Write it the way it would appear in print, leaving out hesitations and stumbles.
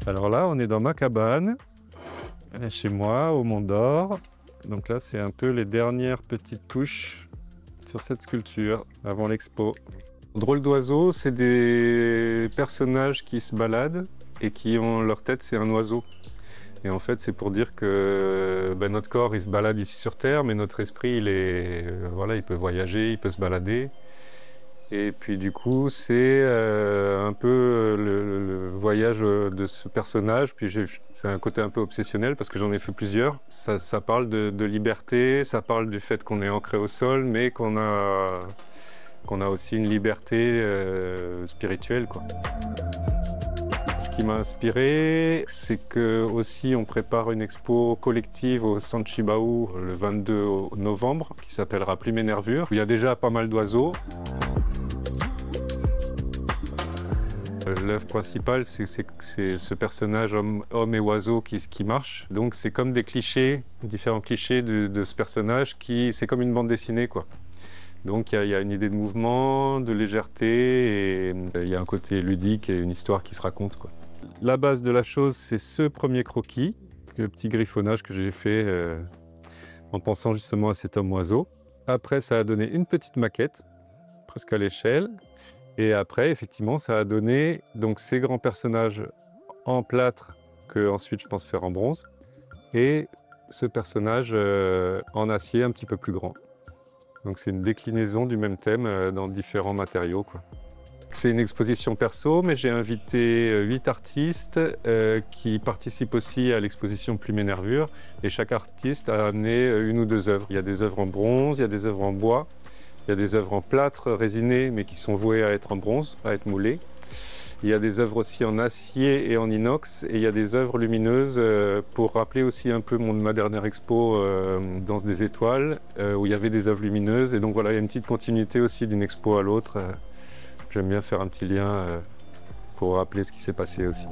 Alors là, on est dans ma cabane, chez moi, au Mont d'Or. Donc là, c'est un peu les dernières petites touches sur cette sculpture avant l'expo. Drôle d'oiseaux, c'est des personnages qui se baladent et qui ont leur tête, c'est un oiseau. Et en fait, c'est pour dire que notre corps, il se balade ici sur Terre, mais notre esprit, voilà, il peut voyager, il peut se balader. Et puis du coup, c'est un peu le voyage de ce personnage. Puis c'est un côté un peu obsessionnel parce que j'en ai fait plusieurs. Ça parle de liberté, ça parle du fait qu'on est ancré au sol, mais qu'on a aussi une liberté spirituelle, quoi. Ce qui m'a inspiré, c'est que aussi on prépare une expo collective au Centre Chibaou le 22 novembre, qui s'appellera Plume et Nervure. Il y a déjà pas mal d'oiseaux. L'œuvre principale, c'est ce personnage homme et oiseau qui marche. Donc c'est comme des clichés, différents clichés de ce personnage c'est comme une bande dessinée, quoi. Donc il y a une idée de mouvement, de légèreté, et il y a un côté ludique et une histoire qui se raconte, quoi. La base de la chose, c'est ce premier croquis, le petit griffonnage que j'ai fait en pensant justement à cet homme-oiseau. Après, ça a donné une petite maquette, presque à l'échelle. Et après, effectivement, ça a donné donc ces grands personnages en plâtre que ensuite je pense faire en bronze, et ce personnage en acier un petit peu plus grand. Donc c'est une déclinaison du même thème dans différents matériaux, quoi. C'est une exposition perso, mais j'ai invité 8 artistes qui participent aussi à l'exposition Plume et Nervure. Et chaque artiste a amené une ou deux œuvres. Il y a des œuvres en bronze, il y a des œuvres en bois, il y a des œuvres en plâtre résiné, mais qui sont vouées à être en bronze, à être moulées. Il y a des œuvres aussi en acier et en inox, et il y a des œuvres lumineuses pour rappeler aussi un peu ma dernière expo Danse des étoiles, où il y avait des œuvres lumineuses. Et donc voilà, il y a une petite continuité aussi d'une expo à l'autre. J'aime bien faire un petit lien pour rappeler ce qui s'est passé aussi.